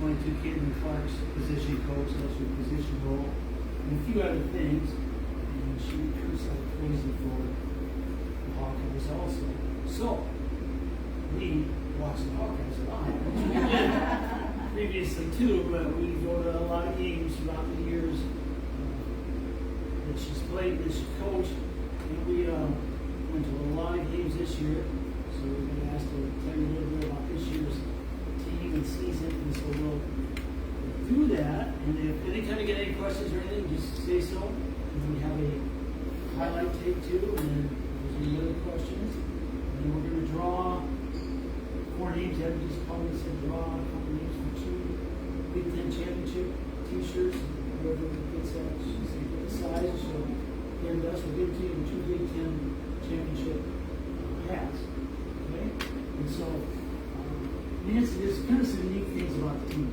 22 Caitlin Clark's position coach, that's her position role, and a few other things. And she recruits like crazy for the Hawkeyes also. So, we watch the Hawkeyes a lot, which we did previously too, but we go to a lot of games throughout the years that she's played, that she's coached, and we went to a lot of games this year. So we're going to ask to tell you a little bit about this year's team and season, and so we'll do that. And if anytime you get any questions or anything, just say so. And we have a highlight tape too, and then if there's any other questions, and then we're going to draw 4 names. Evan just called and said draw a couple names for 2 Big Ten championship T-shirts. Whoever gets that, she's going to get the size. So here with us, we'll give it to you in 2 Big Ten championship hats. Okay? And so, Nancy, there's kind of some unique things about the team.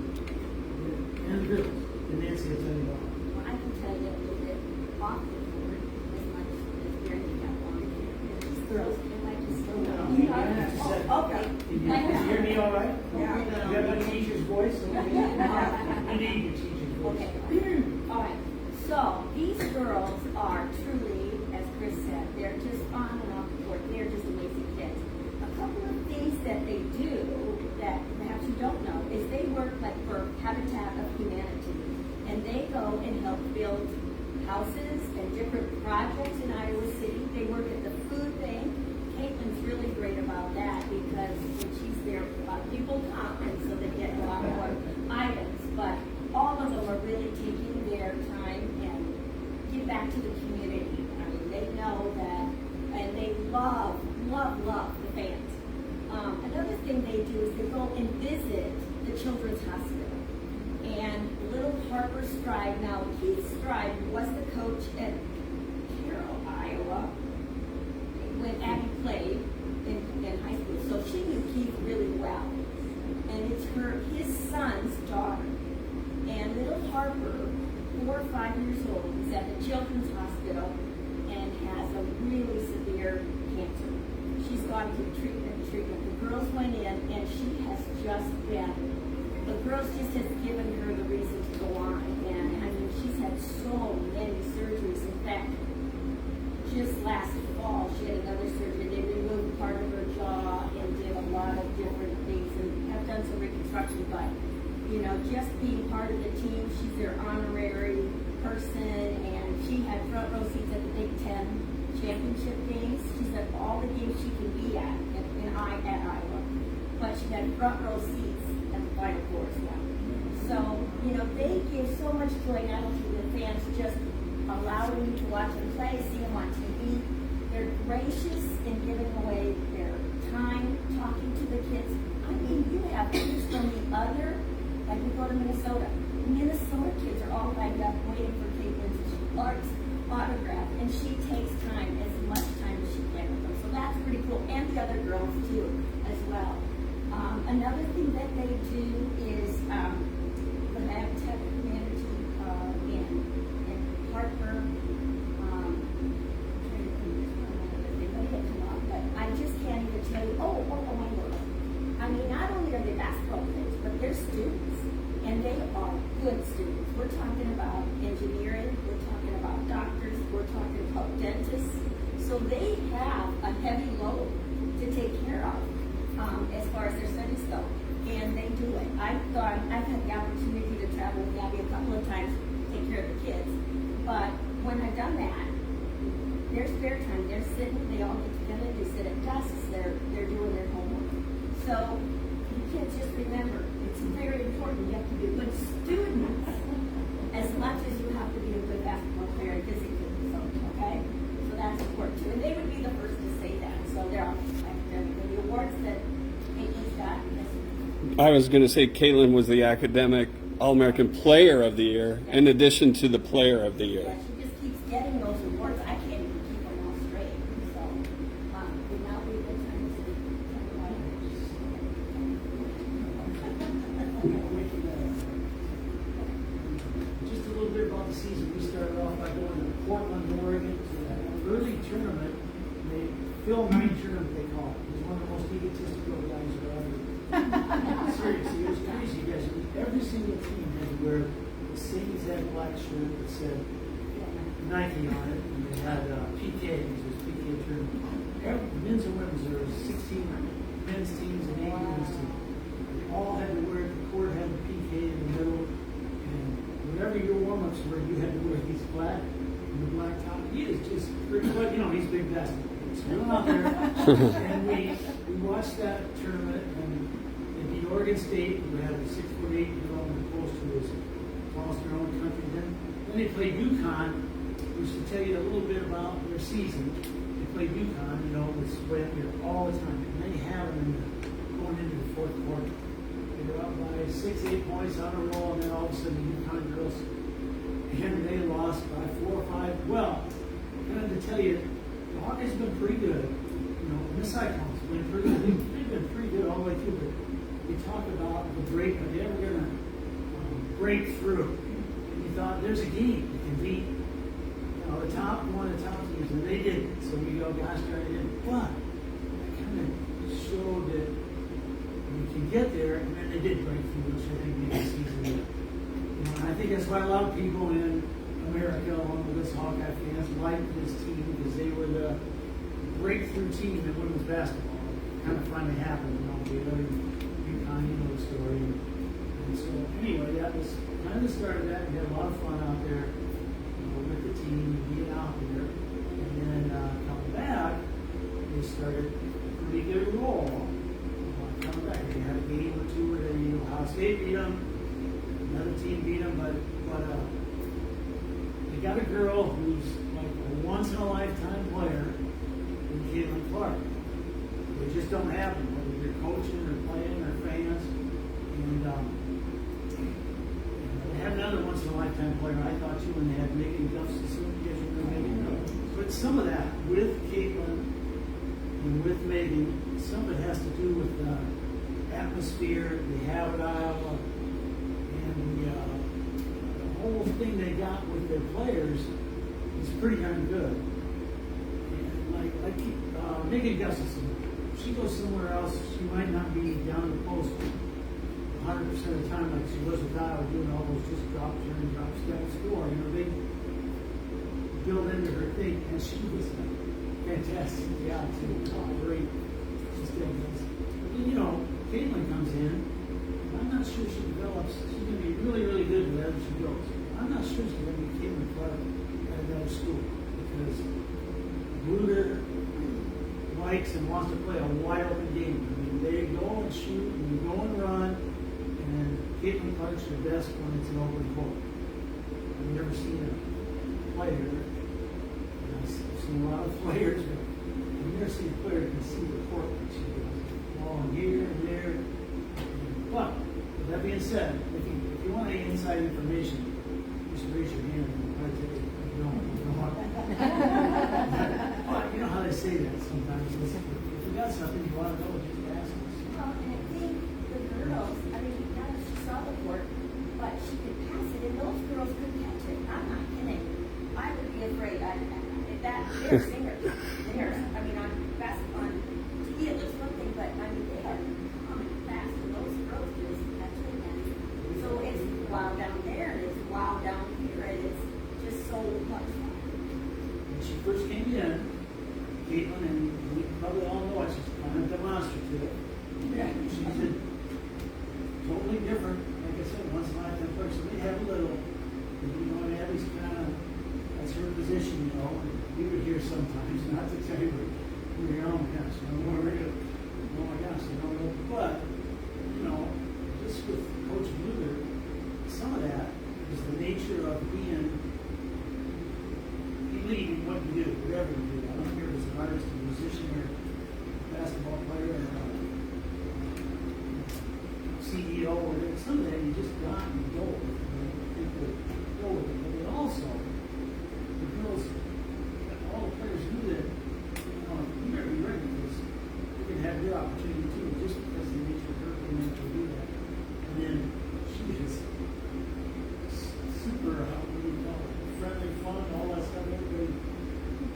And the girls. And Nancy will tell you about it. Well, I can tell you a little bit off the board as much as Gary got long hair. These girls, and I just don't know. Okay. Can you hear me all right? Yeah. You have a teacher's voice? Okay. You need your teacher's voice. Okay. All right. So these girls are truly, as Chris said, they're just on and off the court. They're just amazing kids. A couple of things that they do that perhaps you don't know is they work like for Habitat of Humanity, and they go and help build houses and different projects in Iowa City. They work at the food bank. Caitlin's really great about that because when she's there, people come, and so they get a lot more items. But all of them are really taking their time and give back to the community. I mean, they know that, and they love the fans. Another thing they do is they go and visit the Children's Hospital. And little Harper Stride, now Keith Stride was the coach at Carroll, Iowa, when Abby played in high school. So she knew Keith really well. And it's his son's daughter. And little Harper, 4 or 5 years old, is at the Children's Hospital and has a really severe cancer. She's gone through treatment. The girls went in, and she has just been, the girls just has given her the reason to go on. And I mean, she's had so many surgeries. In fact, just last fall, she had another surgery. They removed part of her jaw and did a lot of different things and have done some reconstruction. But, you know, just being part of the team, she's their honorary person, and she had front row seats at the Big Ten championship games. She's at all the games she can be at Iowa. But she had front row seats at the Final Four as well. So, you know, they give so much joy not only to the fans, just allowing you to watch them play, see them on TV. They're gracious in giving away their time, talking to the kids. I mean, you have kids from the other, like we go to Minnesota. Minnesota kids are all lined up waiting for Caitlin Clark's autograph, and she takes time, as much time as she can with them. So that's pretty cool, and the other girls too, as well. Another thing that they do is the Habitat for Humanity in Hartford. But I just can't even tell you. Oh my Lord! I mean, not only are they basketball players, but they're students, and they are good students. We're talking about engineering. We're talking about doctors. We're talking about dentists. So they have a heavy load to take care of as far as their studies go, and they do it. I've had the opportunity to travel with Abby a couple of times to take care of the kids, but when I've done that, their spare time, they're sitting, they all get together, they sit at desks, they're doing their homework. So you can't just remember, it's very important. You have to be good students as much as you have to be a good basketball player and physically. So, okay? So that's important too. And they would be the first to say that. So they're all academic. And the awards that Caitlin's got. I was going to say Caitlin was the academic All-American Player of the Year, in addition to the Player of the Year. Yeah, she just keeps getting those awards. I can't even keep them all straight. So, would not be a good time to talk about it. Just a little bit about the season. We started off by going to Portland, Oregon, to an early tournament. Phil Knight tournament, they call it. He's one of the most egotistical guys around. Seriously, was crazy, guys. Every single team had to wear the same exact black shirt that said Nike on it, and they had PK, which was PK term. Men's and women's, there was 16 men's teams and 8 women's teams. They all had to wear it. The court had the PK in the middle, and whatever your warm-ups were, you had to wear these black and the black top. He is just pretty, but you know, he's big basketball. So we went out there, and we watched that tournament, and they beat Oregon State. We had a 6'8" girl on the post who was across their own country. Then they played UConn, which to tell you a little bit about their season. They played UConn, you know, it's way up here all the time. And they have them going into the fourth quarter. They were up by 6-8 points on a roll, and then all of a sudden the UConn girls, and they lost by 4 or 5. Well, kind of to tell you, the Hawkeyes have been pretty good. You know, the Cyclones have been pretty good. They've been pretty good all the way through. But we talk about the break. Are they ever going to break through? And you thought there's a game that can beat, you know, the top one of the top teams, and they didn't. So we go, gosh, darn it. But it kind of showed that we can get there, and then they did break through, which I think made the season good. You know, and I think that's why a lot of people in America, along with us Hawkeye fans, liked this team because they were the breakthrough team in women's basketball. It kind of finally happened, you know, the other UConn, you know the story. And so, anyway, that was kind of the start of that. We had a lot of fun out there, you know, with the team, being out there. And then coming back, they started a pretty good roll. Coming back, they had a game or two where they, Ohio State beat them, another team beat them, but they got a girl who's like a once-in-a-lifetime player in Caitlin Clark. They just don't happen, whether you're coaching or playing or fans. And they had another once-in-a-lifetime player. I thought you when they had Megan Gustafson. You guys remember Megan? But some of that with Caitlin and with Megan, some of it has to do with the atmosphere they have at Iowa and the whole thing they got with their players is pretty darn good. And like Megan Gustafson, if she goes somewhere else, she might not be down the post 100% of the time like she was with Iowa, doing all those just drop, turn, drop, step, score. You know, they build into her thing, and she was fantastic. Yeah, too. Oh, great. She still does. But then, you know, Caitlin comes in. I'm not sure she develops. She's going to be really, really good wherever she goes. I'm not sure she's going to be Caitlin Clark at another school because Bruder likes and wants to play a wide open game. I mean, they go and shoot and they go and run, and Caitlin Clark's the best when it's an open court. I've never seen a player. I've seen a lot of players, but I've never seen a player who can see the court like she does. Ball here and there. But with that being said, if you want any inside information, just raise your hand and I'll tell you. But you know how they say that sometimes. Listen, if you got something you want to know, just ask us. Well, and I think the girls, I mean, not that she saw the court, but she could pass it, and those girls could catch it. I'm not kidding. I would be afraid. They're singers. I mean, on basketball, on TV it looks one thing, but I mean, they are coming fast, and those girls just catch it. And so it's wild down there, and it's wild down here, and it's just so much fun. When she first came in, Caitlin, and we probably all know it, she's kind of demonstrative. Yeah. She's a totally different, like I said, once in a lifetime person. They have a little, you know, and Abby's kind of, that's her position, you know. And we would hear sometimes, not to tell you, we're your own gosh, you know, more regular. Oh my gosh, you know, but, you know, just with Coach Bluger, some of that is the nature of being elite in what you do, whatever you do. I don't care if it's an artist, a musician, or a basketball player, or a CEO, or some of that you just got and go with it. You know, go with it. But then also, the girls, all the players knew that, you know, you better be ready because you can have your opportunity too, just because of the nature of her being able to do that. And then she is super, what do you call it, friendly, fun, all that stuff. Everybody.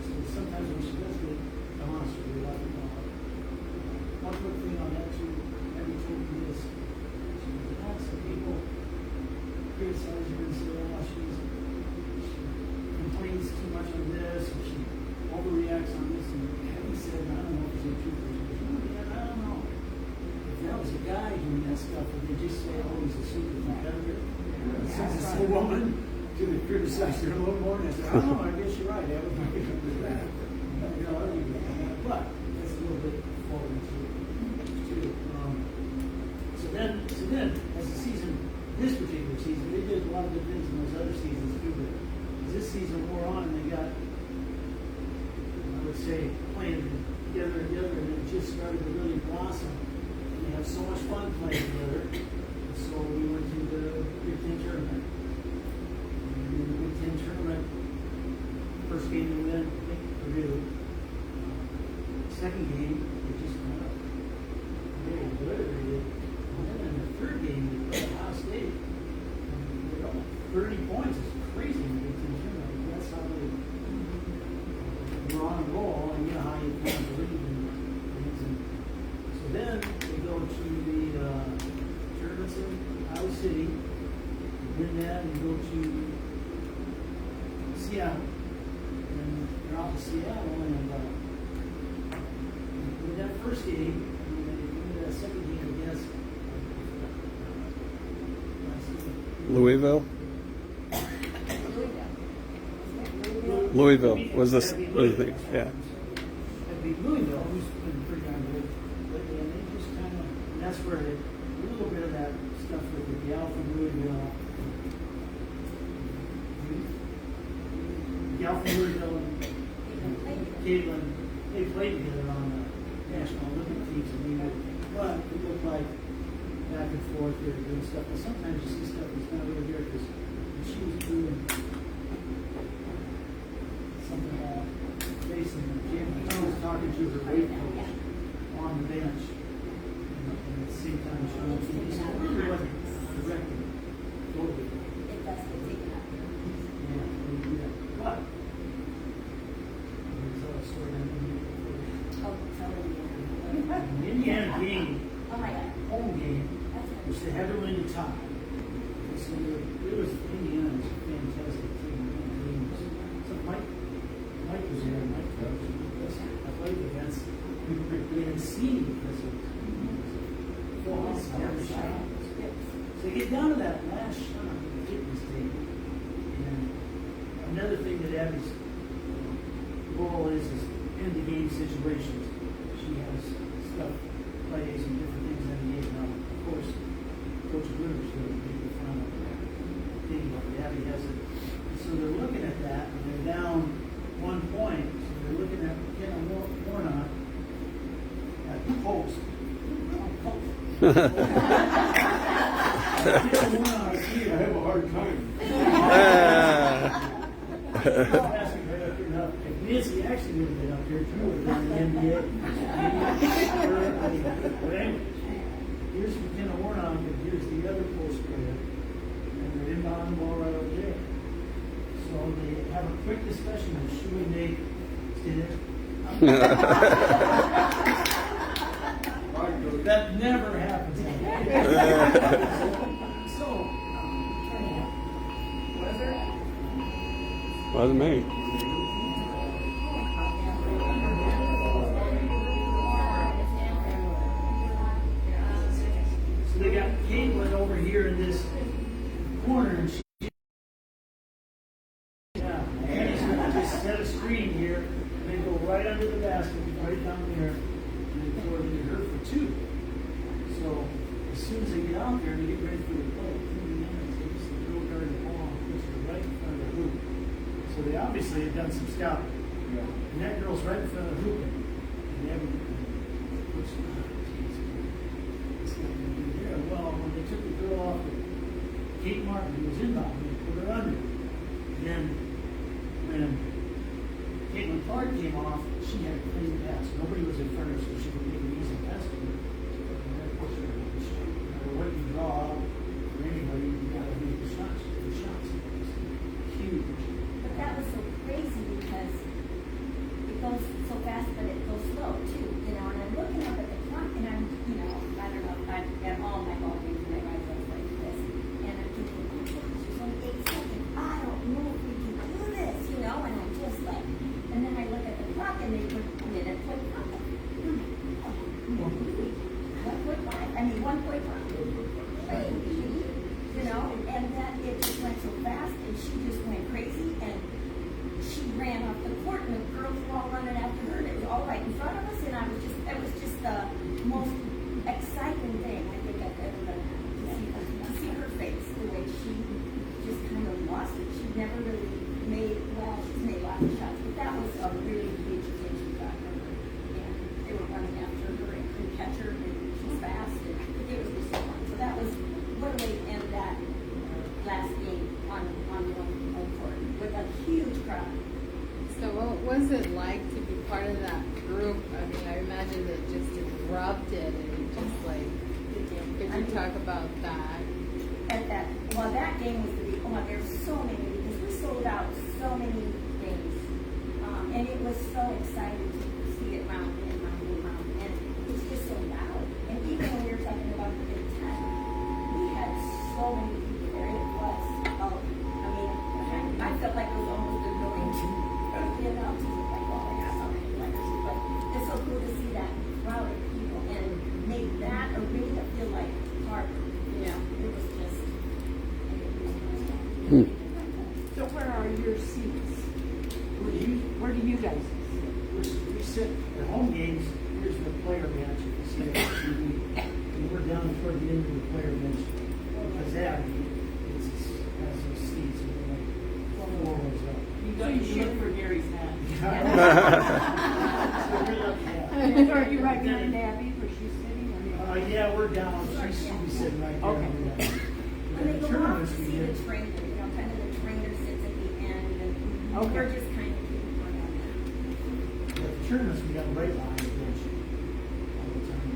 So sometimes when she does get demonstrative, like, one quick thing on that too, every told me this. She was a guy doing that stuff, and they just say, oh, he's a super competitor. And since it's a woman, do they criticize her a little more? And I said, oh, I guess you're right. I would like to do that. But that's a little bit forward to so then, as the season, this particular season, they did a lot of good things in those other seasons too. But as this season wore on, and they got, I would say, playing together, and it just started to really blossom. And they have so much fun playing together. And so we went to the Big Ten tournament. And in the Big Ten tournament, first game we went, I think Purdue. Second game, they just kind of very obliterated. And then in the third game, they played Ohio State. And they got 30 points. It's crazy in the Big Ten tournament. That's how they were on a roll, and you know how you kind of believe in things. And so then they go to the tournaments in Iowa City, win that, and go to Seattle. And they're off to Seattle, and with that first game, and then that second game against Louisville. Louisville was the thing, yeah. That'd be Louisville, who's been pretty darn good lately, and they just kind of, and that's where a little bit of that stuff with the gal from Louisville, and Caitlin, they played together on the National Olympic teams, and they would, but it looked like back and forth here doing stuff, but sometimes you see stuff that's not really there, because she was doing something about facing the gym. I was talking to her weight coach on the bench, and at the same time she really wasn't directing totally. It does get taken up. Yeah, they do that. But there's a story on Oh, totally. the Indiana game, Oh my God. home game, That's which they had to win the tie. And so it was Indiana was a fantastic team. So Mike was there, Mike was athletic events. They had seen because of falls and every shot. So they get down to that last shot of the fitness day. And another thing that Abby's role is in the game situations. She has stuff, plays, and different things in the game. Now, of course, Coach Bruder's really big in front of thing, but Abby has it. And so they're looking at that, and they're down 1 point. So they're looking at Kenna Warnock at the post. Kenna Warnock is here. I have a hard time. If Nancy actually would have been up here too, would have been the NBA. But anyway, here's McKenna Warnock, and here's the other post player, and they're inbound the ball right over there. So they have a quick discussion of should we make stay there? That never happens. So, was there? Wasn't me. So they got Caitlin over here in this corner, and she, and he's going to just set a screen here, and they go right under the basket, right down there, and they throw it into her for two. So as soon as they get out there, they get ready for the play. They just throw her the ball, puts her right in front of the hoop. So they obviously have done some scouting. And that girl's right in front of the hoop, and they haven't. Well, when they took the girl off Kate Martin, who was inbound, they put her under. And then when Caitlin Clark came off, she had a clean pass. Nobody was in front of her, so she could make an easy pass to her. And that pushed her to the shot. No matter what you draw for anybody, you gotta make the shots. The shots is huge. But that was so crazy because it goes so fast, but it goes slow too, you know. And I'm looking up at the clock, and I'm, you know, I don't know, I've got all my ball games and I ride those like this, and I'm thinking, oh, there's only 8 seconds. I don't know if we can do this, you know. And I'm just like, and then I look at the clock, and they put a minute, put oh, talk about that. Well, that game was the big, there's so many, because we sold out so many things. And it was so exciting to see it round and round and round. And it's just so loud. And even when we were talking about the Big Ten, we had so many people there. It was, I felt like it was almost a building to, like, oh my God, so many players. But it's so cool to see that crowd of people and make that arena feel like Harvard. Yeah. It was just, So where are your seats? Where do you guys sit? We sit at home games. Here's the player bench. You can see it on TV. And we're down toward the end of the player bench. Because that, it has those seats. And we're like 4 rows up. You don't look for Gary's hat. So we're lucky, yeah. Are you right behind Abby where she's sitting? Or you? Yeah, we're down. She'll be sitting right there. Okay. when they go off to see the trainer, kind of the trainer sits at the end, and Okay. we're just kind of keeping an eye on that. The tournaments, we got right behind the bench all the time.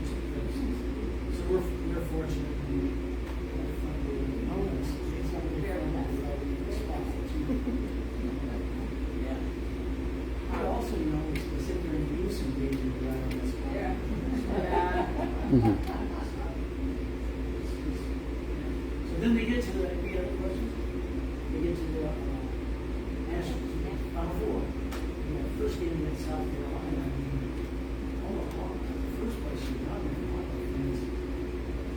Just because. So we're fortunate to be yeah. But also, we sit there and do some games around this. Yeah. So then they get to the, we have a question? They get to the national Final Four. First game against South Carolina. The first place you got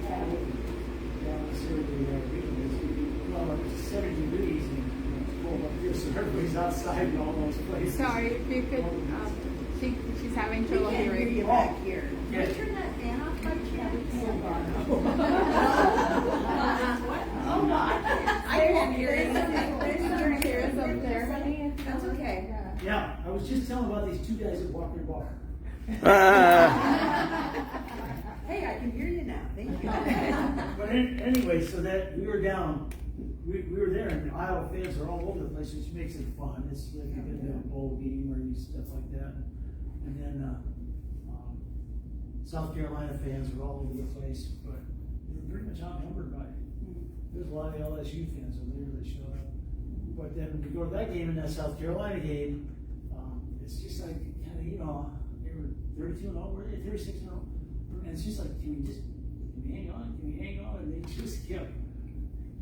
there, down the city of it's 70 degrees and it's cold up here, so everybody's outside in all those places. Sorry, if you could, she's having trouble We can't hear hearing. you back here. Yeah. Can you turn that fan off by chance? Oh, no, I can't hear anything. There's There's up there. That's okay. Yeah, I was just telling about these 2 guys that walk their bar. Hey, I can hear you now. Thank you. But anyway, so that we were down, we were there, and the Iowa fans are all over the place, which makes it fun. It's like a good bowl game or stuff like that. And then South Carolina fans are all over the place, but they were pretty much outnumbered by. There's a lot of LSU fans over there that showed up. But then when we go to that game and that South Carolina game, it's just like kind of they were 32-0, were they 36-0? And it's just like, can we hang on? Can we hang on? And they just kept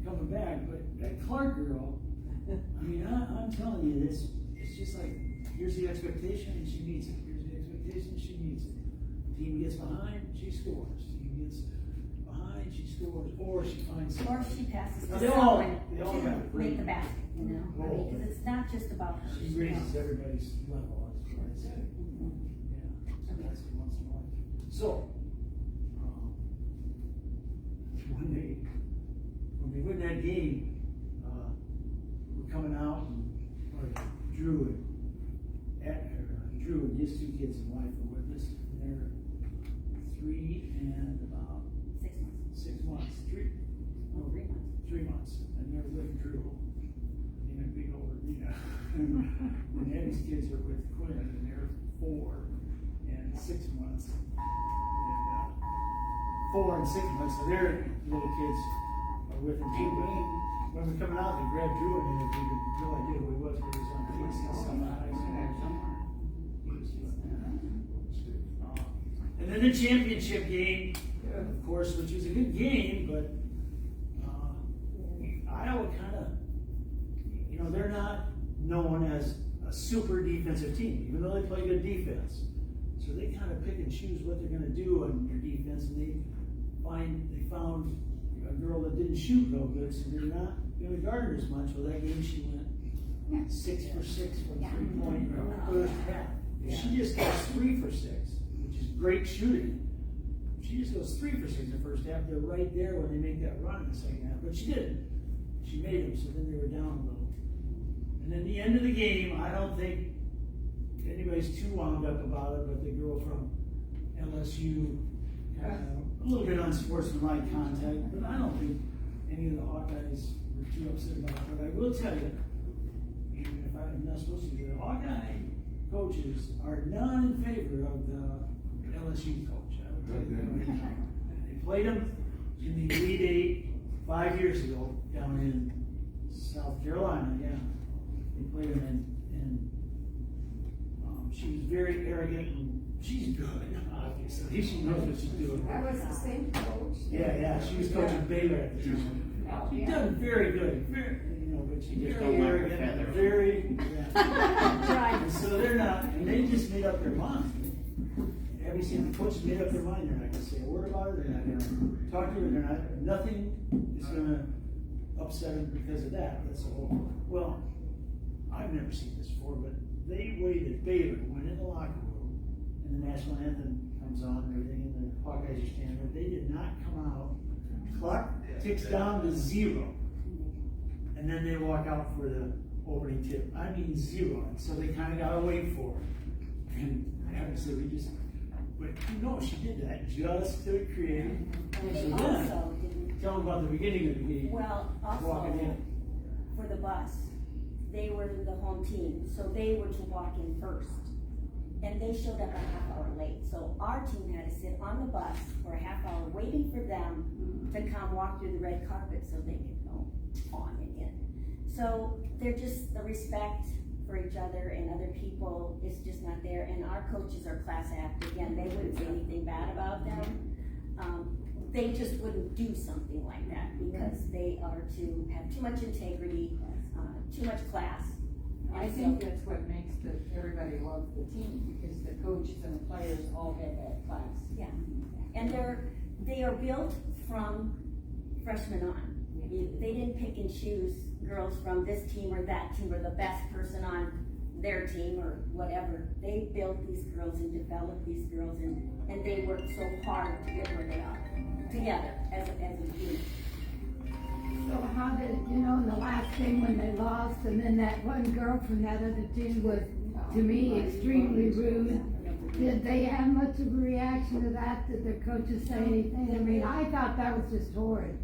coming back. But that Clark girl, I'm telling you, it's just like, here's the expectation and she meets it. Here's the expectation, she meets it. Team gets behind, she scores. Team gets behind, she scores. Or she finds Or she passes to They all someone got it. to make the basket, because it's not just about her. She raises everybody's level, that's what I say. Yeah, so that's it once in a while. So, when we win that game, we're coming out, and Drew and his 2 kids and wife were with us, and they're 3 and about 6 months. 3 months, and they're with Drew in a big old arena. And Eddie's kids are with Quinn, and they're 4 and 6 months. And 4 and 6 months, so their little kids are with him too. But when we're coming out, they grabbed Drew and we had no idea who he was, but he was on the team. And then the championship game, of course, which was a good game, but Iowa kind of, they're not known as a super defensive team, even though they play good defense. So they kind of pick and choose what they're going to do on their defense, and they found a girl that didn't shoot real good, so they're not going to guard her as much. Well, that game she went 6 for 6 from 3-point first half. If she just goes 3 for 6, which is great shooting. She just goes 3 for 6 in the first half. They're right there when they make that run in the second half, but she didn't. She made them, so then they were down a little. And then the end of the game, I don't think anybody's too wound up about it, but the girl from LSU had a little bit unsportsmanlike contact, but I don't think any of the Hawkeyes were too upset about it. But I will tell you, even if I'm not supposed to, the Hawkeye coaches are not in favor of the LSU coach. I would tell you that right now. If played them in the Elite Eight 5 years ago down in South Carolina, yeah. They played them and she's very arrogant and she's good, obviously. She knows what she's doing. That was the same coach. Yeah, she was coaching Baylor at the time. She's done very good, but she's very arrogant and very, and so they're not, and they just made up their mind. Abby said the coaches made up their mind, they're not gonna say a word about it, they're not gonna talk to her, they're not, nothing is gonna upset them because of that, that's all. Well, I've never seen this before, but they waited, Baylor went in the locker room, and the national anthem comes on and everything, and the Hawkeyes are standing there, they did not come out. Clock ticks down to 0, and then they walk out for the opening tip. I mean 0, and so they kind of gotta wait for it. And Abby said, but she did that just to create. And they So also then, didn't, tell them about the beginning of the game. well, Walking also, in. for the bus, they were the home team, so they were to walk in first. And they showed up a half hour late, so our team had to sit on the bus for a half hour waiting for them to come walk through the red carpet so they could go on and in. So they're just, the respect for each other and other people is just not there, and our coaches are class act. Again, they wouldn't say anything bad about them. They just wouldn't do something like that because they are to have too much integrity, too much class. I think that's what makes everybody love the team, because the coaches and the players all have that class. Yeah, and they are built from freshmen on. They didn't pick and choose girls from this team or that team or the best person on their team or whatever. They built these girls and developed these girls, and they worked so hard to get where they are together as a team. So how did, in the last game when they lost, and then that one girl from that other team was, to me, extremely rude. Did they have much of a reaction to that? Did their coaches say anything? I mean, I thought that was just horrid.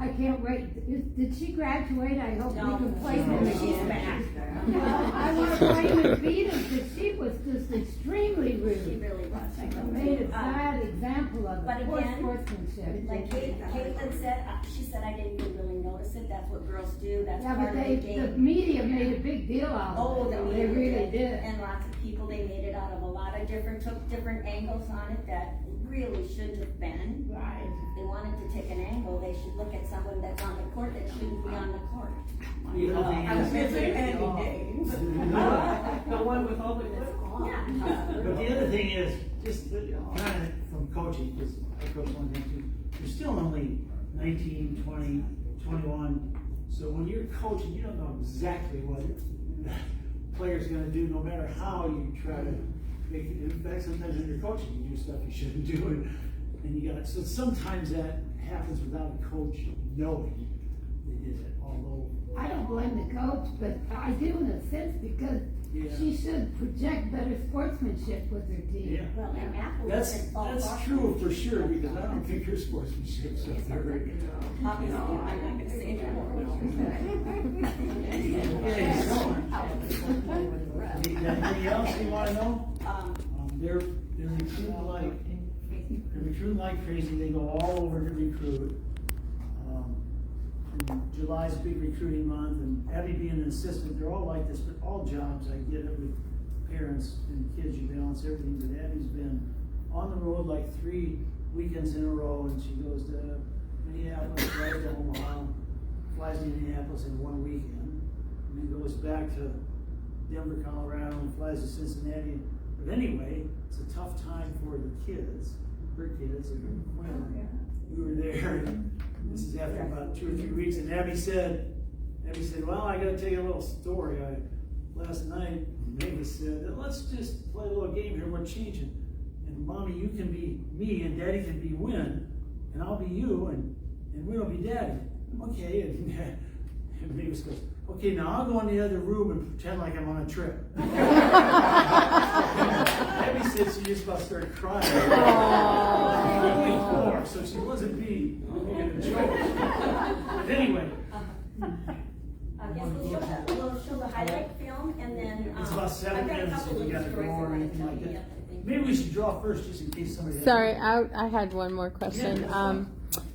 I can't wait. Did she graduate? I hope we can play them She's again. back. Well, I want to play with Vita, because she was just extremely She rude. really was. Made a sad example of But it. Poor again, sportsmanship. Like Caitlin said, she said, I didn't even really notice it. That's what girls do. That's Yeah, part but of the the game. media made a big deal out of it. Oh, They really did. And lots of people, they made it out of a lot of took different angles on it that really shouldn't have been. Right. If they wanted to take an angle, they should look at someone that's on the court that shouldn't be on the court. The other thing I was is- gonna say Andy Dames. The one with all the Yeah. But the other thing is, just kind of from coaching, because I coach one thing too, you're still only 19, 20, 21. So when you're coaching, you don't know exactly what the player's going to do, no matter how you try to make it. In fact, sometimes when you're coaching, you do stuff you shouldn't do. And you got, so sometimes that happens without a coach knowing they did it, although. I don't blame the coach, but I do in a sense, because Yeah. she should project better sportsmanship with her team. Yeah. Well, and Apple That's doesn't fall that's apart. true for sure, because I don't think your sportsmanship's so very. Obviously, I'm not gonna say Okay, so, anything else you wanna know? They're recruiting like crazy, they go all over to recruit. And July's a big recruiting month, and Abby being an assistant, they're all like this, but all jobs, I get it with parents and kids, you balance everything, but Abby's been on the road like 3 weekends in a row, and she goes to Minneapolis, flies to Omaha, flies to Minneapolis in 1 weekend, and then goes back to Denver, Colorado, and flies to Cincinnati. But anyway, it's a tough time for the kids, her kids, and when we were there, and this is after about 2 or 3 weeks, and Abby said, well, I gotta tell you a little story. Last night, Mavis said, let's just play a little game here, we're changing. And Mommy, you can be me, and Daddy can be Win, and I'll be you, and Win will be Daddy. Okay, and Mavis goes, okay, now I'll go in the other room and pretend like I'm on a trip. Abby said she just about started crying. So she wasn't being a joke. But anyway. I guess we'll show the highlight film, and then. It's about 7 I've got a minutes, couple so we of gotta go stories I or wanna anything tell like you that. yet, I think. Maybe we should draw first, just in case somebody. has- Sorry, I had one more question.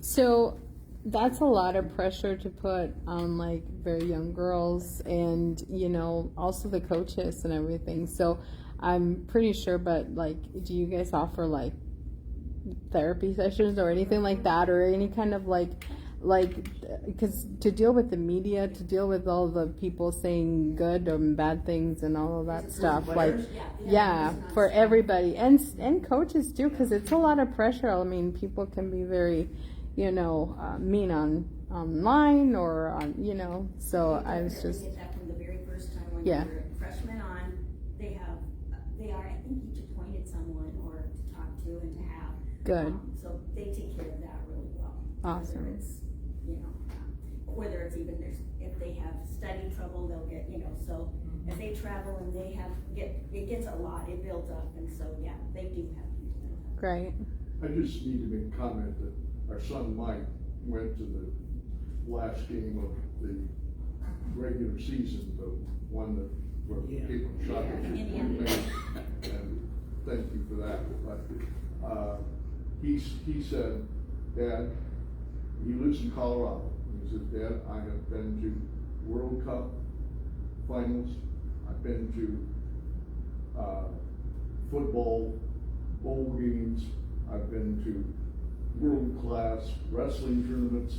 So that's a lot of pressure to put on like very young girls and, you know, also the coaches and everything. So I'm pretty sure, but like, do you guys offer like therapy sessions or anything like that, or any kind of like, because to deal with the media, to deal with all the people saying good or bad things and all of that stuff, like, yeah, for everybody and coaches too, because it's a lot of pressure. I mean, people can be very, you know, mean online or on, you know. So I was just, Get that from the very first time when Yeah. you're a freshman on. They are, I think, each appointed someone or to talk to and to have. Good. So they take care of that really well. Awesome. Whether it's, you know, whether it's even if they have study trouble, they'll get, you know, so as they travel and they it gets a lot, it builds up, and so yeah, they do have people. great. I just need to make a comment that our son Mike went to the last game of the regular season, the one that where Yeah. people shot at you. Indiana. And thank you for that. But he said, Dad, he lives in Colorado. He says, Dad, I have been to World Cup finals. I've been to football bowl games. I've been to world-class wrestling tournaments.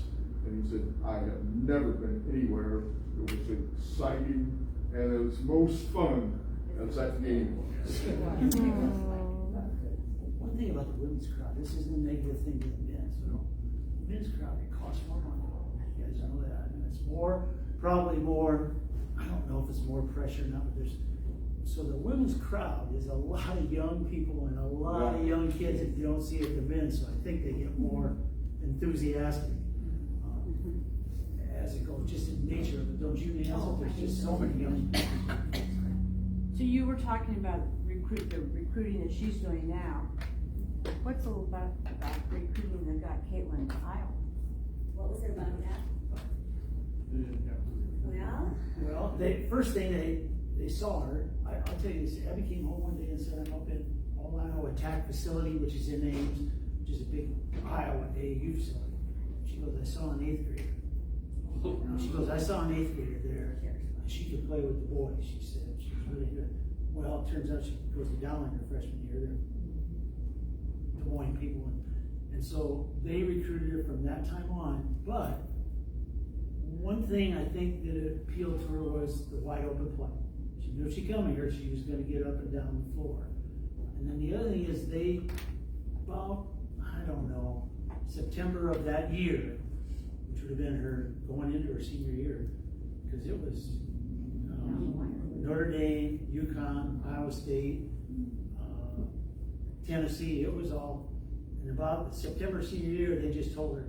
And he said, I have never been anywhere. It was exciting and it was most fun as that game was. One thing about the women's crowd, this isn't a negative thing to the men's, you know. The men's crowd, it costs more money. You guys know that. And it's probably more, I don't know if it's more pressure now, but so the women's crowd is a lot of young people and a lot of young kids that you don't see at the men's, so I think they get more enthusiastic as it goes, just in nature of it, don't you, Nancy? There's just so many young people. So you were talking about the recruiting that she's doing now. What's all about recruiting that got Caitlin to Iowa? What was it about that? Well, first thing they saw her. I'll tell you this. Abby came home one day and said, I'm up in All Iowa Attack Facility, which is in Ames, which is a big Iowa AAU facility. She goes, I saw an 8th grader. She goes, I saw an 8th grader there. She could play with the boys, she said. She was really good. Well, it turns out she goes to Dowling her freshman year. They're Des Moines people. And so they recruited her from that time on. But one thing I think that appealed to her was the wide open play. She knew if she come here, she was going to get up and down the floor. And then the other thing is about, I don't know, September of that year, which would have been her going into her senior year, because it was Notre Dame, UConn, Iowa State, Tennessee. It was all. And about September senior year, they just told her,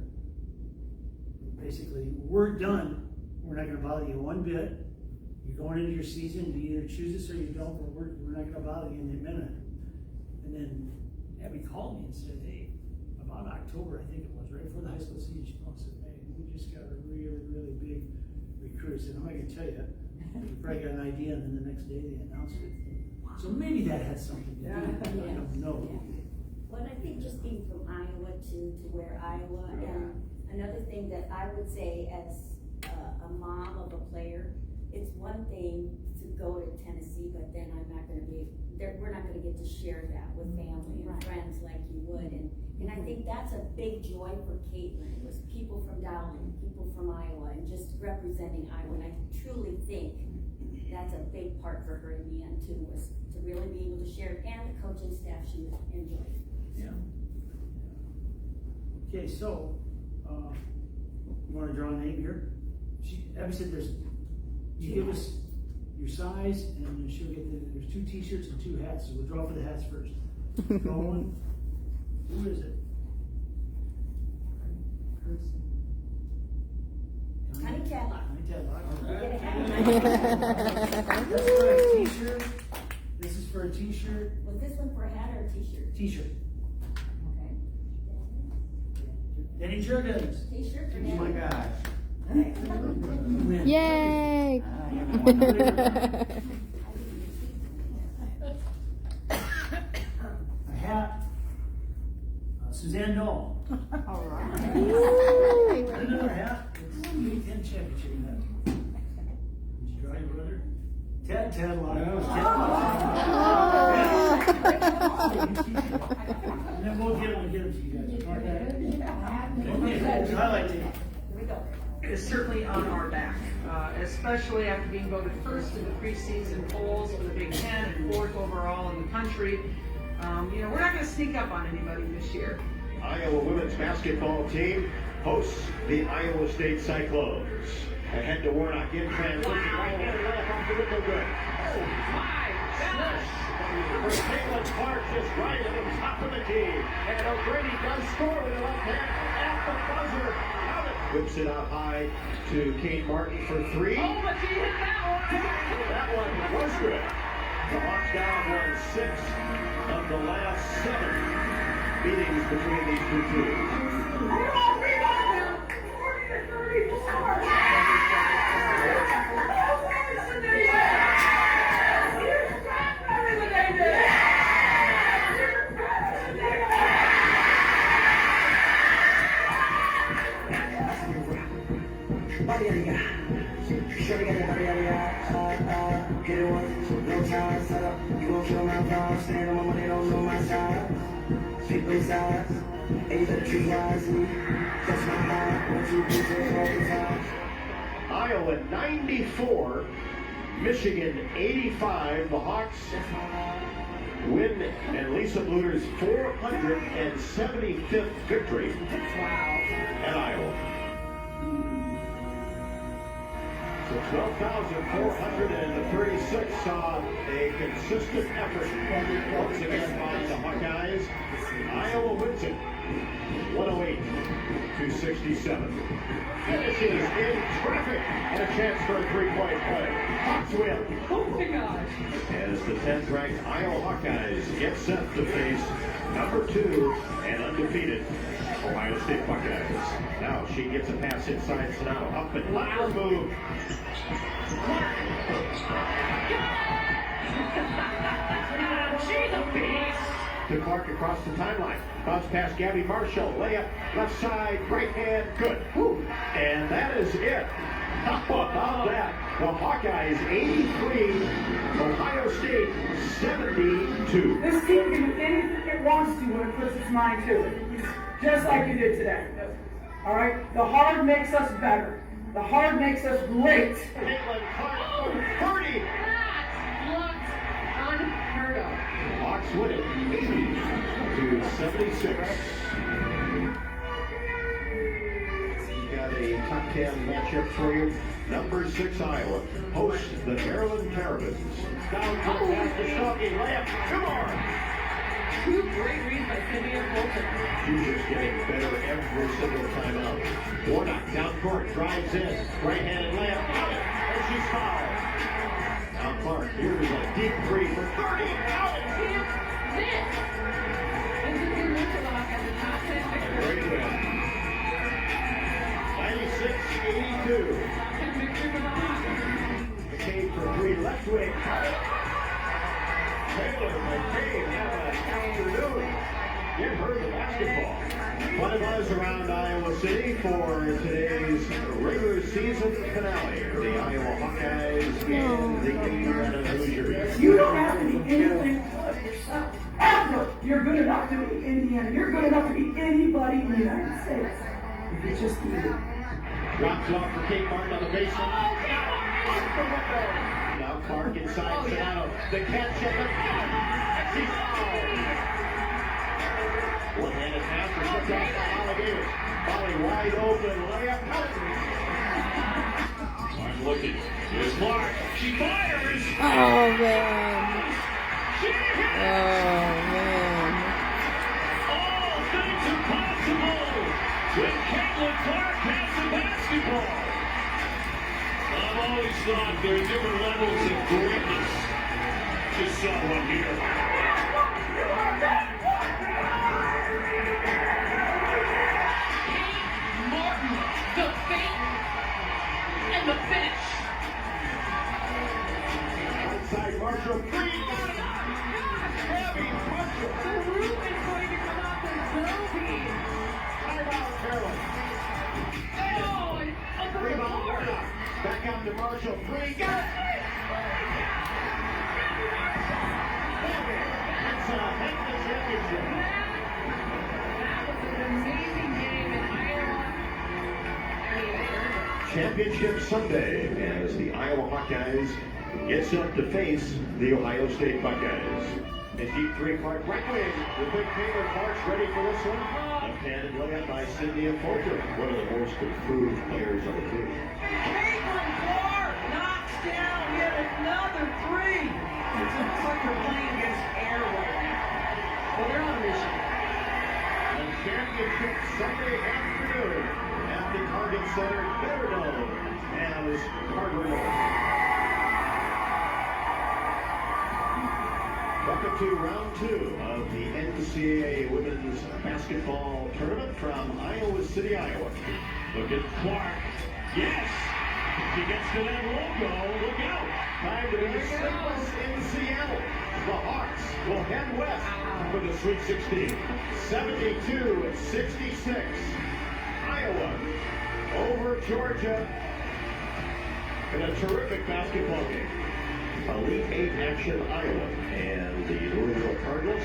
basically, we're done. We're not going to bother you one bit. You're going into your season. You either choose this or you don't. But we're not going to bother you in a minute. And then Abby called me and said, hey, about October, I think it was, right before the high school season, she called and said, hey, we just got a really, really big recruit. I said, I'm not going to tell you. You probably got an idea, and then the next day they announced it. So maybe that had something to do with it. I don't know. Well, I think just being from Iowa to where Iowa, and another thing that I would say as a mom of a player, it's one thing to go to Tennessee, but then we're not going to get to share that with family and friends like you would. And I think that's a big joy for Caitlin. It was people from Dowling, people from Iowa, and just representing Iowa. And I truly think that's a big part for her in the end too, was to really be able to share, and the coaching staff she enjoyed. Yeah. Okay, so you want to draw a name here? Abby said you give us your size, and she'll get there's 2 t-shirts and 2 hats, so we'll draw for the hats first. Draw one. Who is it? Connie Tadlock. Connie Tadlock. Get a hat. That's for a t-shirt. This is for a t-shirt. Was this one for a hat or a t-shirt? T-shirt. Okay. Denny Jurgens. T-shirt for Oh my Danny. gosh. Win. Yay! Suzanne Knoll. All right. Another hat. It's the Big Ten championship hat. Did you draw your brother? Ted And then we'll get him to you guys. Okay, highlight tape. Is certainly on our back, especially after being voted first in the preseason polls for the Big Ten and fourth overall in the country. We're not going to sneak up on anybody this year. Iowa women's basketball team hosts the Iowa State Cyclones. Ahead to Warnock in transition. Right hand left off the window good. Oh my goodness! For Caitlin Clark just right at the top of the key. And O'Grady does score with the left hand at the buzzer. Whips it out high to Kate Martin for three. Oh, but she hit that one! That one was good. The Hawks down 1-6 of the last 7 meetings between these two teams. Get it once, no time, set up. You gon' feel my vibe, stand on my money, don't know my size. Pick those sides, and you better choose wisely. That's my mind, 1, 2, 3, 4, 5. Iowa 94, Michigan 85. The Hawks win and Lisa Bluter's 475th victory at Iowa. So 12,436 saw a consistent effort once again by the Hawkeyes. Iowa wins it 108-67. Finishes in traffic and a chance for a three-point play. Hawks win. Oh my gosh. As the 10th ranked Iowa Hawkeyes get set to face number 2 and undefeated Ohio State Buckeyes. Now she gets a pass inside Sonata. Up and loud move. She's a beast. To Clark across the timeline. Bounce past Gabby Marshall. Layup, left side, right hand, good. And that is it. How about that? The Hawkeyes 83, Ohio State 72. This team can do anything it wants to when it puts its mind to it. Just like you did today. All right? The hard makes us better. The hard makes us great. Caitlin Clark, 30. Looks unheard of. Hawks win it 80-76. Got a top 10 matchup for you. Number 6 Iowa hosts the Maryland Terrapins. Down to the pass to Stalky, layup, come on! 2 great reads by Cynthia Colton. She's just getting better every single time out. Warnock down court, drives in, right-handed layup, got it, and she's fouled. Now Clark, here's a deep three for 30, out it! This is the Look as a top 10 victory. Great win. 96-82. McCabe for 3, left wing. Taylor McCabe have an afternoon. Give her the basketball. Fun and buzz around Iowa City for today's regular season finale. The Iowa Hawkeyes and the Indiana Hoosiers. You don't have to be anything but yourself. Ever! You're good enough to be Indiana. You're good enough to be anybody in the United States. If you just need it. Drops off for Kate Martin on the baseline. Now Clark inside Sonata. The catch at the and she's fouled. One-handed pass for Slick off by Alligators. Volley wide open. Layup. I'm looking. Here's Clark. She fires. Oh, man. Oh, man. All things are possible when Caitlin Clark has the basketball. I've always thought there are different levels of greatness. Just saw one here. Martin, the feint, and the finish. Outside Marshall, three. Heavy Marshall. The roof is going to come up and so be Back out to Marshall. Three. Got it. That's a heck of a championship. That was an amazing game in Iowa. I mean, they earned it. Championship Sunday as the Iowa Hawkeyes gets up to face the Ohio State Buckeyes. A deep three-part right wing. The big finger Clark's ready for this one. Left-handed layup by Cindy and Folger, one of the most improved players on the team. Caitlin Clark knocks down yet another three. It looks like they're playing against air right now. Well, they're on a mission. And championship Sunday afternoon at the Target Center, better known as Hardware North. Welcome to round 2 of the NCAA Women's Basketball Tournament from Iowa City, Iowa. Look at Clark. Yes! If he gets to that logo, look out! Time to be circles in Seattle. The Hawks will head west for the Sweet 16. 72-66. Iowa over Georgia in a terrific basketball game. Elite 8 action, Iowa and the Louisville Cardinals.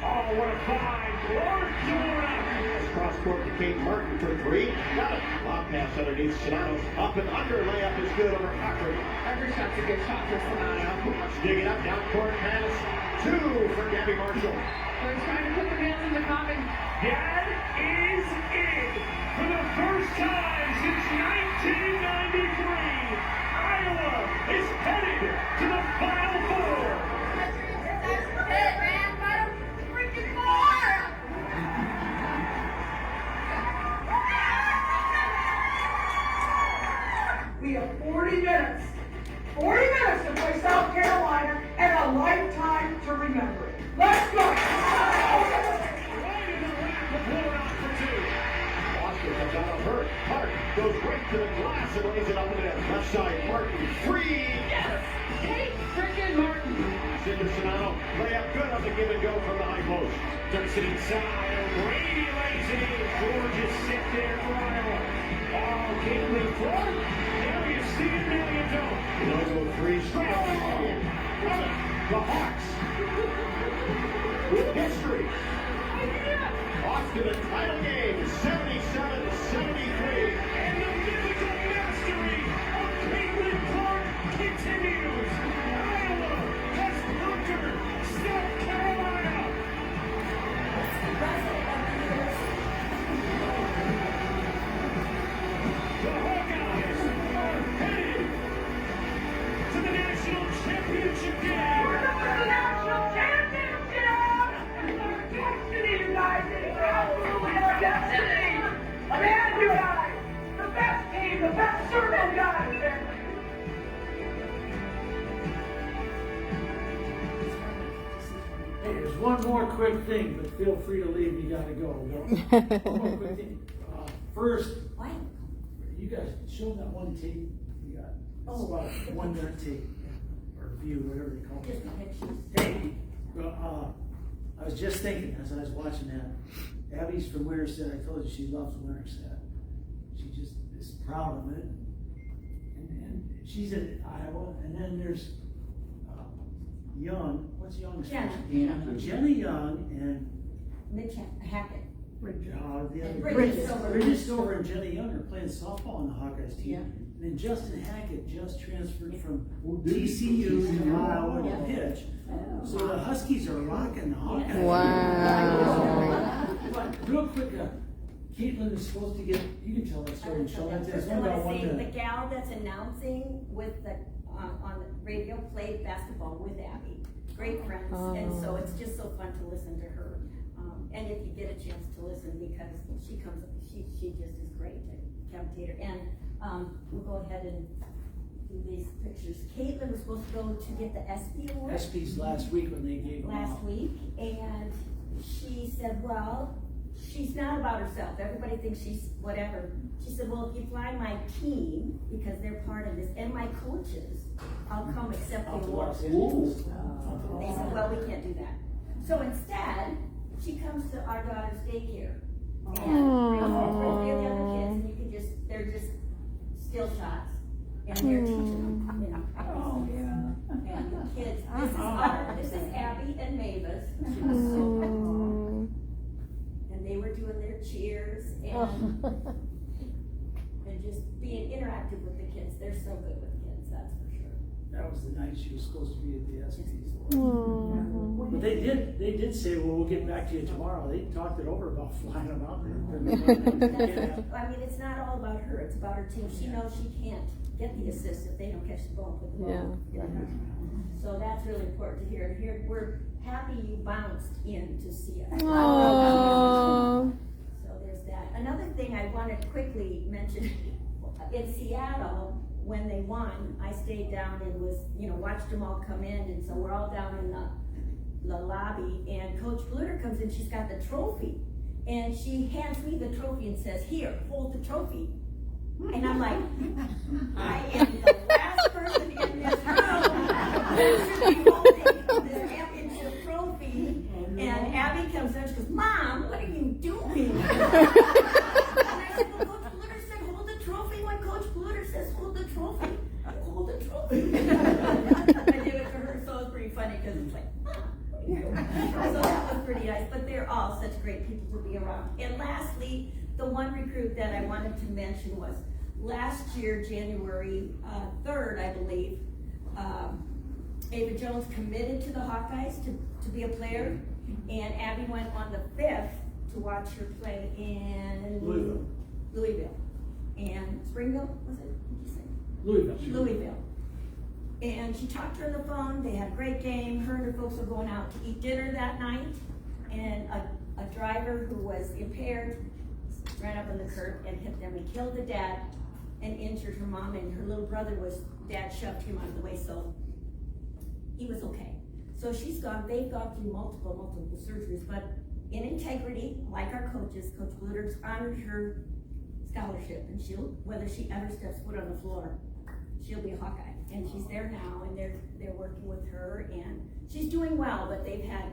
Oh, what a find! Clark doing it! Cross court to Kate Martin for 3. Got it. Lob pass underneath Sonato. Up and under layup is good over Cochran. Every shot's a good shot for Sonato. Digging up, down court pass. 2 for Gabby Marshall. They're trying to put the nails in the coffin. That is it. For the first time since 1993, Iowa is headed to the Final Four. We have 40 minutes. 40 minutes to play South Carolina and a lifetime to remember it. Let's go! Right in the rack of Warnock for 2. Boston comes out of hurt. Hart goes right to the glass and lays it up in the net. Left side, Martin. 3. Yes! Kate frickin' Martin. Into Sonato. Layup good on the give and go from the high post. Dumps it inside. Brady lays it in. Georgia sit there for Iowa. Oh, Caitlin Clark. Now you see it, now you don't. Logo 3 straight up. The Hawks with history. Off to the title game, 77-73. And the mythical mastery of Caitlin Clark continues. Iowa has conquered South Carolina. The Hawkeyes are headed to the national championship game. We're going to the national championship! It's our destiny, you guys! It's absolutely our destiny! Man, you guys! The best team, the best circle, guys! Hey, there's one more quick thing, but feel free to leave. You gotta go. One more quick thing. First, you guys show that one tape you got. It's about a 1 minute tape or view, whatever they call it. Hey, I was just thinking as I was watching that. Abby's from Winterset. I told you she loves Winterset. She just is proud of it. And she's in Iowa. And then there's Young. What's Young's Jenna. first name? Jenna Young and Mitch Hackett. Bridget Stover and Jenna Young are playing softball on the Hawkeyes team. Yeah. And then Justin Hackett just transferred from TCU to Iowa to pitch. So the Huskies are rocking the Hawkeyes. Wow. But real quick, Caitlin is supposed to get, you can tell that story and show that to us. I want to say the gal that's announcing with the on the radio played basketball with Abby. Great friends, and so it's just so fun to listen to her. And if you get a chance to listen, because she just is great, a commentator. And we'll go ahead and do these pictures. Caitlin was supposed to go to get the ESPY award. ESPYs last week when they gave them Last out. week, and she said, well, she's not about herself. Everybody thinks she's whatever. She said, well, if you fly my team, because they're part of this, and my coaches, I'll come accept the award. They said, well, we can't do that. So instead, she comes to our daughter's daycare. And brings the other kids, and you can just, they're just still shots. And Oh, yeah. And the kids, this is Abby and Mavis. She was so cool. And they were doing their cheers and just being interactive with the kids. They're so good with kids, that's for sure. That was the night she was supposed to be at the ESPYs. But they did say, well, we'll get back to you tomorrow. They talked it over about flying them out there. I mean, it's not all about her, it's about her team. She knows she can't get the assist if they don't catch the ball with the ball. Yeah. So that's really important to hear. And here, we're happy you bounced in to see us. Aww. So there's that. Another thing I want to quickly mention, in Seattle, when they won, I stayed down and was, watched them all come in, and so we're all down in the lobby, and Coach Bluter comes in, she's got the trophy, and she hands me the trophy and says, here, hold the trophy. And I'm like, I am the last person in this room that should be holding this championship trophy. And Abby comes in, she goes, Mom, what are you doing? And I said, well, Coach Bluter said, hold the trophy. When Coach Bluter says, hold the trophy, hold the trophy. I did it to her, so it was pretty funny because it's like, so that was pretty nice. But they're all such great people to be around. And lastly, the one recruit that I wanted to mention was last year, January 3rd, I believe, Ava Jones committed to the Hawkeyes to be a player, and Abby went on the 5th to watch her play in Louisville. And Springville, was it? What did you say? Louisville. And she talked to her on the phone. They had a great game. Her and her folks were going out to eat dinner that night, and a driver who was impaired ran up on the curb and hit them and killed the dad and injured her mom, and her little brother dad shoved him out of the way, so he was okay. So they've gone through multiple surgeries, but in integrity, like our coaches, Coach Bluter's honored her scholarship, and whether she ever steps foot on the floor, she'll be a Hawkeye. And she's there now, and they're working with her, and she's doing well, but they've had,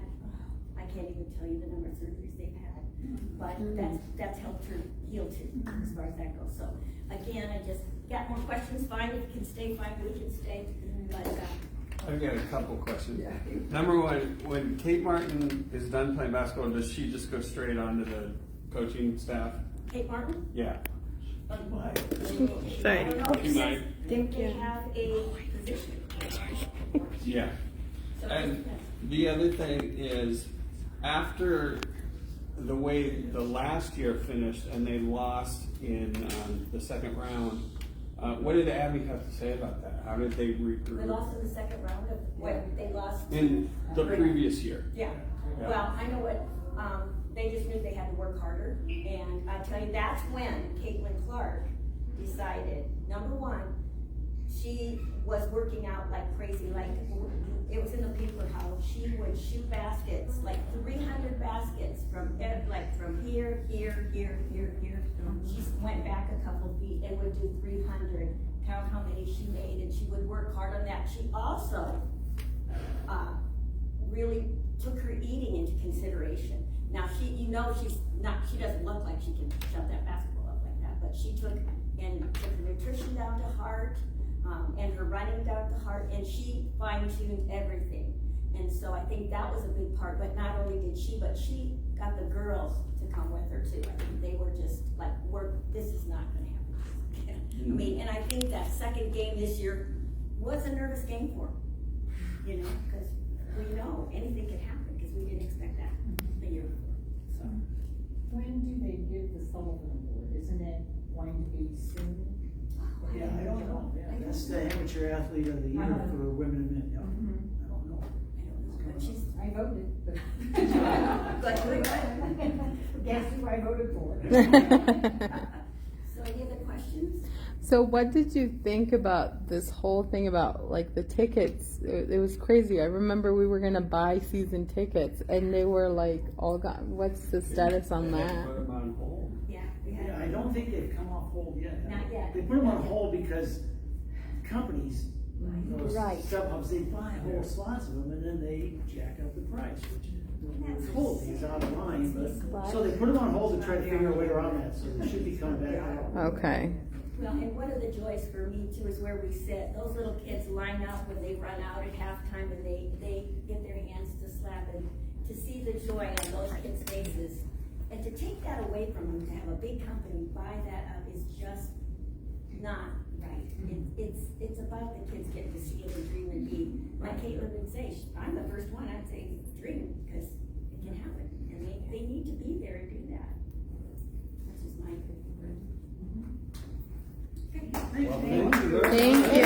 I can't even tell you the number of surgeries they've had, but that's helped her heal too, as far as that goes. So again, I just got more questions. Fine, if you can stay, fine, we can stay. But I've got a couple questions. Yeah. Number one, when Kate Martin is done playing basketball, does she just go straight on to the coaching staff? Kate Martin? Yeah. Sorry. I think they have a position. Yeah. And the other thing is, after the way the last year finished and they lost in the second round, what did Abby have to say about that? How did they recruit? They lost in the second round of when they lost in the previous year. Yeah. Well, I know what they just knew they had to work harder, and I tell you, that's when Caitlin Clark decided. Number one, she was working out like crazy. Like it was in the paper how she would shoot baskets, like 300 baskets from here. She went back a couple feet and would do 300. Count how many she made, and she would work hard on that. She also really took her eating into consideration. Now she doesn't look like she can shove that basketball up like that, but she took her nutrition down to heart, and her running down to heart, and she fine-tuned everything. And so I think that was a big part, but not only did she, but she got the girls to come with her too. I mean, they were just like, this is not gonna happen. I mean, and I think that second game this year was a nervous game for them, because we know anything can happen, because we didn't expect that the year before. So. When do they give the Sullivan Award? Isn't it going to be soon? Yeah, I don't know. Yeah, that's the amateur athlete of the year for women and men. Yeah. I don't know. I voted. But Guess who I voted for? So any other questions? So what did you think about this whole thing about like the tickets? It was crazy. I remember we were gonna buy season tickets and they were like all gone. What's the status on that? Put them on hold. Yeah, I don't think they've come off hold yet. Not yet. They put them on hold because companies, those sub-hubs, they buy whole slots of them and then they jack up the price, which totally is out of line. But so they put them on hold to try to figure a way around that. So they should be coming back out. Okay. Well, and one of the joys for me too is where we sit. Those little kids line up when they run out at halftime and they get their hands to slap, and to see the joy on those kids' faces. And to take that away from them, to have a big company buy that up is just not right. It's about the kids getting to see it and dream and be. Like Caitlin would say, I'm the first one, I'd say dream, because it can happen. And they need to be there and do that. That's just my opinion. Well, thank you. Thank you.